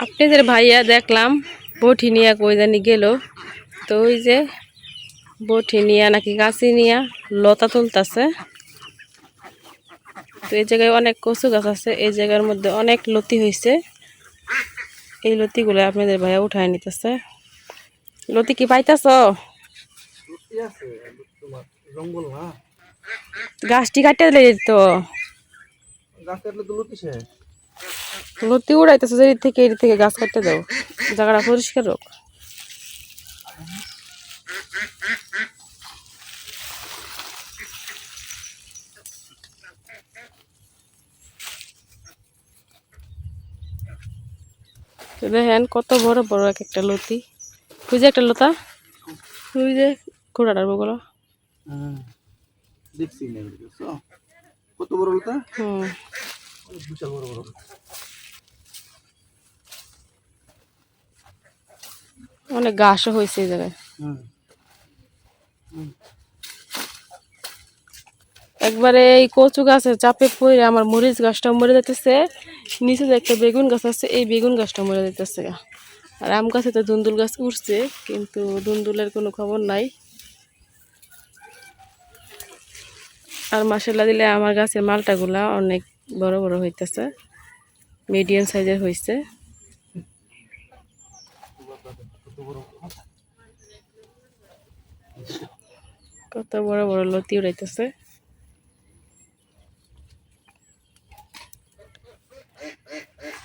আপনাদের ভাইয়া দেখলাম বটি নিয়ে কই জানি গেল। তো ওই যে বটি নিয়ে নাকি গাছি নিয়ে লতা তুলতেছে। তো এই জায়গায় অনেক কচু গাছ আছে, এই জায়গার মধ্যে অনেক লতি হয়েছে। এই লতিগুলো আপনাদের ভাইয়া উঠায় নিতেছে। লতি কি পাইতেছ? গাছটি কাটতে দিলে তো লতি উড়াইতেছে, এর থেকে গাছ কাটতে দাও, জায়গাটা পরিষ্কার হোক। তো দেখেন কত বড় বড় এক একটা লতি। ওই যে একটা লতা, ওই যে ঘোড়াটার বগল। দেখছি না কত বড় লতা। বিশাল বড় বড়। অনেক ঘাসও হয়েছে এই জায়গায়। একবারে এই কচু গাছের চাপে পড়ে আমার মরিচ গাছটা মরে যেতেছে। নিচে যে একটা বেগুন গাছ আছে, এই বেগুন গাছটা মরে যেতেছে। আর আম গাছে তো দুন্দুল গাছ উঠছে, কিন্তু দুন্দুলের কোনো খবর নাই। আর মাসাল্লাহ দিলে আমার গাছের মালটাগুলা অনেক বড় বড় হইতেছে, মিডিয়াম সাইজের হয়েছে। কত বড় বড় লতি উড়াইতেছে।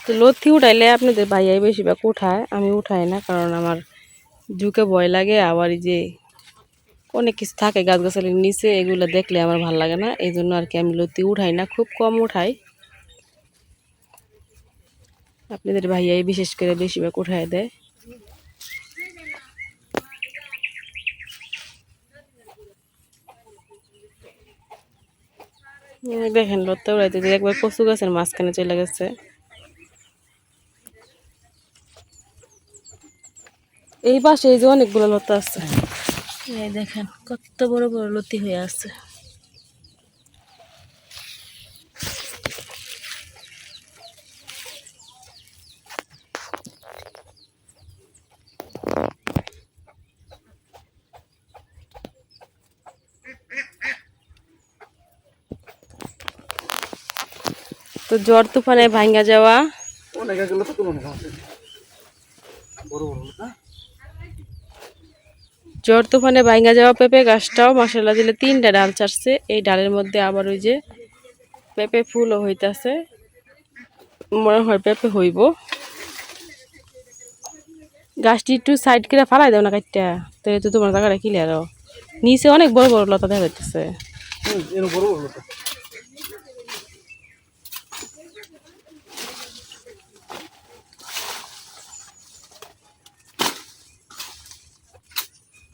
তো লতি উঠাইলে আপনাদের ভাইয়াই বেশিরভাগ উঠায়, আমি উঠাই না, কারণ আমার ঝুঁকে ভয় লাগে। আবার এই যে অনেক কিছু থাকে গাছগাছালির নিচে, এগুলো দেখলে আমার ভালো লাগে না, এই জন্য আর কি আমি লতি উঠাই না, খুব কম উঠাই। আপনাদের ভাইয়াই বিশেষ করে বেশিরভাগ উঠাই দেয়। দেখেন লতা উড়াইতে একবার কচু গাছের মাঝখানে চলে গেছে। এই পাশে এই যে অনেকগুলো লতা আছে, এই দেখেন কত বড় বড় লতি হয়ে আছে। তো ঝড় তুফানে ভাঙ্গা যাওয়া অনেক এগুলো তো কোনো আছে বড় বড় লতা। ঝড় তুফানে ভাঙ্গা যাওয়া পেঁপে গাছটাও মাসাল্লাহ দিলে 3টা ডাল ছাড়ছে। এই ডালের মধ্যে আবার ওই যে পেঁপে ফুলও হইতাছে, মনে হয় পেঁপে হইব। গাছটি একটু সাইড করে ফালাই দাও না কাটটা, তো এই তো তোমার জায়গাটা ক্লিয়ার। নিচে অনেক বড় বড় লতা দেখা যাইতেছে। বড় বড় লতা।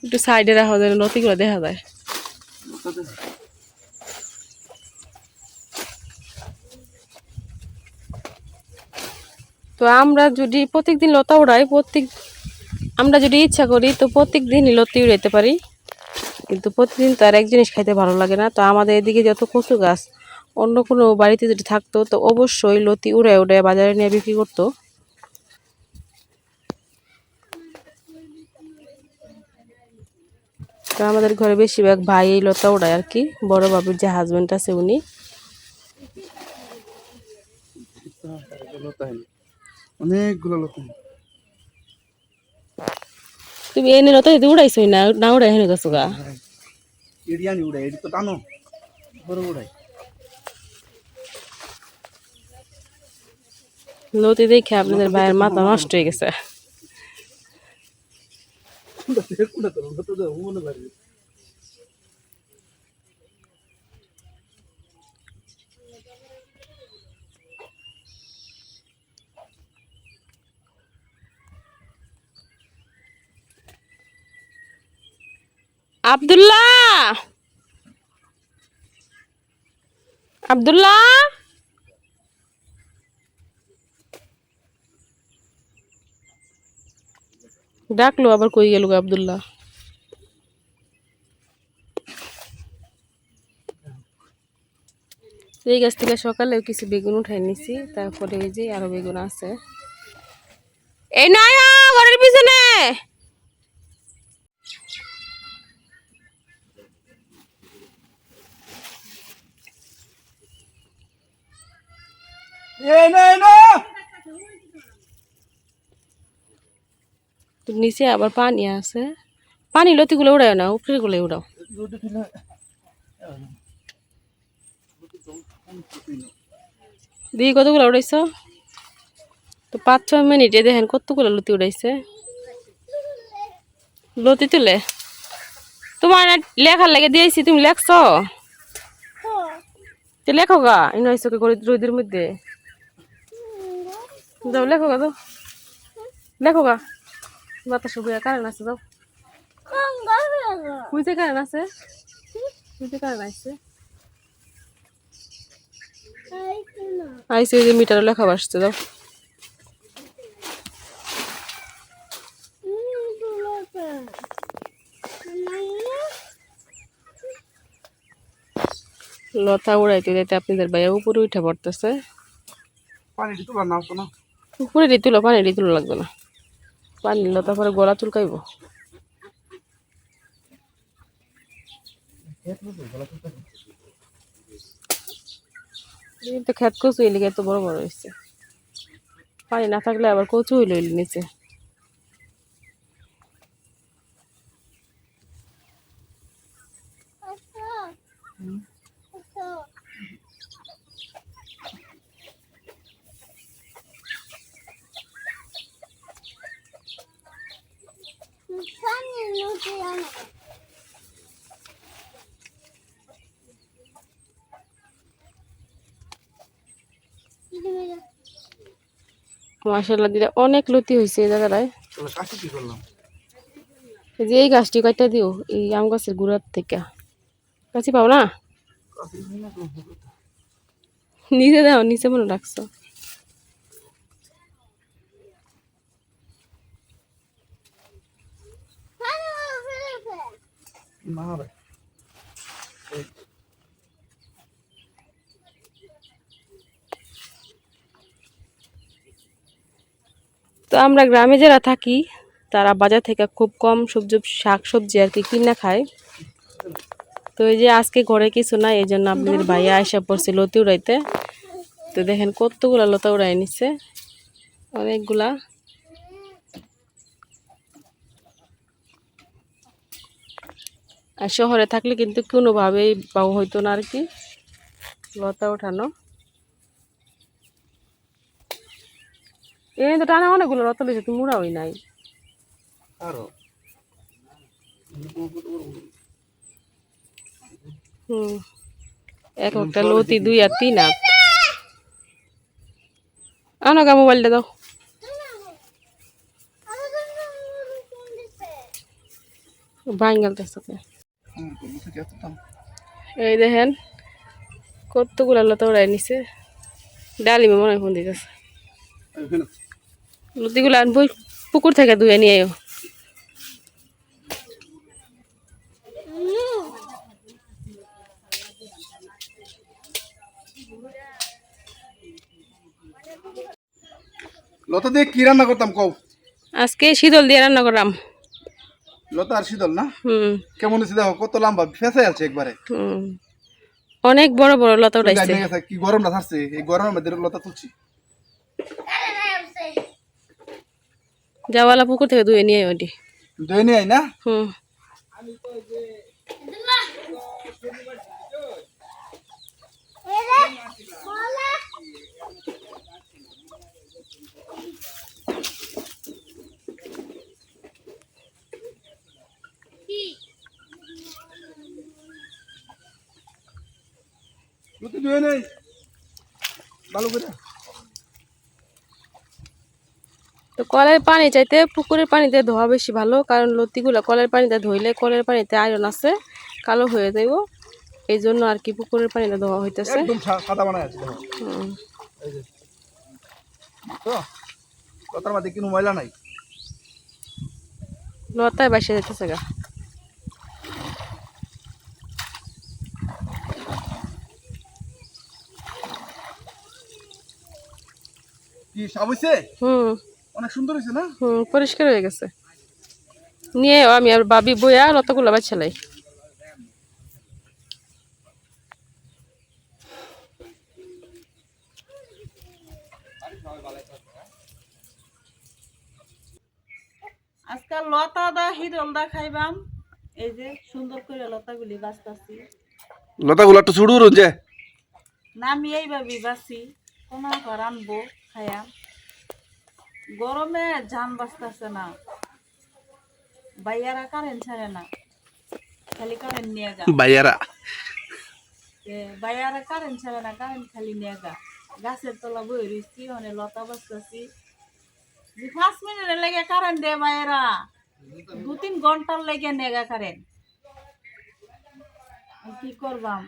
একটু সাইডে রাখা যায়, লতিগুলো দেখা যায়। তো আমরা যদি প্রত্যেকদিন লতা উড়াই, আমরা যদি ইচ্ছা করি তো প্রত্যেক দিনই লতি উড়াইতে পারি, কিন্তু প্রতিদিন তো আর এক জিনিস খাইতে ভালো লাগে না। তো আমাদের এদিকে যত কচু গাছ অন্য কোনো বাড়িতে যদি থাকতো তো অবশ্যই লতি উড়ায় উড়ায় বাজারে নিয়ে বিক্রি করতো। তো আমাদের ঘরে বেশিরভাগ ভাই এই লতা উড়ায় আর কি। বড় বাবুর যে হাজবেন্ড আছে উনি। অনেকগুলো লতা। তুমি এনে লতা যদি উড়াইছোই না, না উড়াই হেনে গেছো গা। এডিয়ানি উড়াই, এডি তো টানো বড় উড়াই। লতি দেখে আপনাদের ভাইয়ের মাথা নষ্ট হয়ে গেছে। আব্দুল্লাহ, আব্দুল্লাহ, ডাকলো আবার, কই গেল গো আব্দুল্লাহ। এই গাছ থেকে সকালেও কিছু বেগুন উঠাই নিছি, তারপরে এই যে আরো বেগুন আছে। এই নয় ঘরের পিছনে। এই না এই না তো নিচে আবার পানি আছে, পানি লতিগুলো উড়াও না, উপরে গুলো উড়াও। দিদি কতগুলো উড়াইছ? তো 5-6 মিনিটে দেখেন কতগুলো লতি উড়াইছে। লতি তুলে তোমার না লেখার লাগে দিয়েছি, তুমি লেখছ? তো লেখো গা, ইনো আইসো কে রোদের মধ্যে। যাও লেখো গা, যাও লেখো গা। বাতাস বুয়া কারেন্ট আছে, যাও। বুঝতে কারেন্ট আছে, বুঝতে কারেন্ট আছে। আইসি ওই যে মিটারে লেখা আসছে, যাও। লতা উড়াইতে যাইতে আপনাদের ভাইয়া উপরে উঠে পড়তেছে। পানি দিতে পার না না উপরে দিয়ে তুলো, পানি দিয়ে তুলো লাগবে না, পানি লতা পরে গলা চুলকাইব। তো খেত কচু এলে এত বড় বড় হয়েছে, পানি না থাকলে আবার কচু হইল নিচে। মাশাআল্লাহ দিদা অনেক লতি হয়েছে এই জায়গাটায়। কাশি কি করলাম? এই যে এই গাছটি কয়টা দিও, এই আম গাছের গুড়ার থেকে কাছি পাও না, নিচে দাও, নিচে মনে রাখছো। না রে তো আমরা গ্রামে যারা থাকি তারা বাজার থেকে খুব কম শাক সবজি আর কি কিনা খায়। তো এই যে আজকে ঘরে কিছু না, এই জন্য আপনাদের ভাইয়া আয়সা পড়ছে লতি উড়াইতে। তো দেখেন কতগুলা লতা উড়াই নিচ্ছে, অনেকগুলা। আর শহরে থাকলে কিন্তু কোনোভাবেই পাও হইতো না আর কি লতা ওঠানো। এই তো টানা অনেকগুলো লতা লইছে, তুমি উড়াওই নাই। আরো একটা লতি 2 আর 3 হাত। আনো গা মোবাইলটা দাও। বাঙ্গালতেছে এই দেখেন কতগুলা লতা উড়াই নিছে। ডালিমে মনে হয় ফোন দিতেছে। লতিগুলা বই পুকুর থেকে ধুয়ে নিয়ে আয়ো। লতা দিয়ে কি রান্না করতাম কও? আজকে শীতল দিয়ে রান্না করলাম। লতা আর শীতল না? হুম। কেমন হয়েছে দেখো, কত লম্বা ফেসে আছে একবারে। হুম, অনেক বড় বড় লতা উঠাইছে। কি গরমটা থাকছে, এই গরমের মধ্যে লতা তুলছি। যাওয়ালা পুকুর থেকে ধুয়ে নিয়ে ওটি ধুয়ে নিয়ে আই না? হুম। লতি ধুয়ে নেই ভালো করে। তো কলের পানি চাইতে পুকুরের পানিতে ধোয়া বেশি ভালো, কারণ লতিগুলো কলের পানিতে ধুইলে কলের পানিতে আয়রন আছে, কালো হয়ে যাইব। এই জন্য আর কি পুকুরের পানিতে ধোয়া হইতেছে। একদম সাদা বানায় আছে দেখো। এই যে তো লতার মধ্যে কোনো ময়লা নাই। লতায় বাসে যাইতেছে গা। কি সাব হইছে? হুম। অনেক সুন্দর হয়েছে না? পরিষ্কার হয়ে গেছে। নিয়ে আমি আর বাবি বইয়া লতাগুলো বাছালাই। আজকাল লতা দা হিরল দা খাইবাম। এই যে সুন্দর করে লতাগুলি বাছতাছি। লতাগুলো একটু ছুড়ু যে না আমি এইভাবে বাছি কোন রানবো খাইয়া। গরমে জান বাঁচতেছে না, বাইয়ারা কারেন্ট ছাড়ে না, খালি কারেন্ট নিয়ে গা। বাইয়ারা বাইয়ারা কারেন্ট ছাড়ে না, কারেন্ট খালি নিয়ে গা। গাছের তলা বই রয়েছি, অনেক লতা বাঁচতেছি। 5 মিনিটের লেগে কারেন্ট দে বাইরা, 2-3 ঘন্টার লেগে নেগা কারেন্ট। কি করবাম?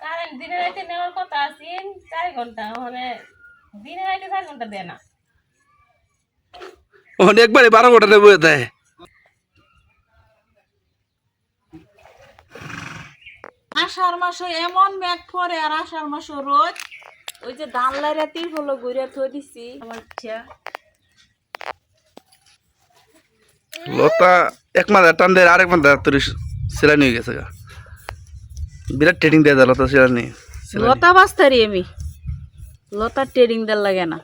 কারেন্ট দিনে রাতে নেওয়ার কথা আছে 4 ঘন্টা, মানে দিনে রাতে 4 ঘন্টা দেয় না। অনেকবারে 12 ঘন্টা নেবো দেয়। আষাঢ় মাসে এমন মেঘ পড়ে, আর আষাঢ় মাসে রোদ। ওই যে ধান লাইরা তিরপল ঘুরে থই দিছি আমার ইচ্ছা। লতা এক মাথা টান দেয়, আরেক মাথা তোর সেলানি হয়ে গেছে গা। বিরাট ট্রেডিং দেয় লতা সেলানি। লতা বাঁচতারি আমি, লতা ট্রেডিং দেওয়ার লাগে না।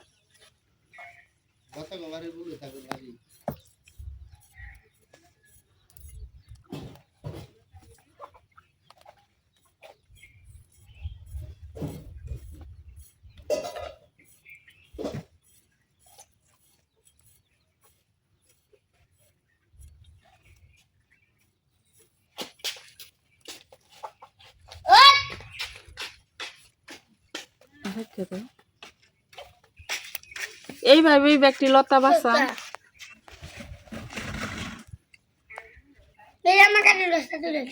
এইভাবেই ব্যক্তি লতা বাঁচা। আমার কানে রাস্তা তুলে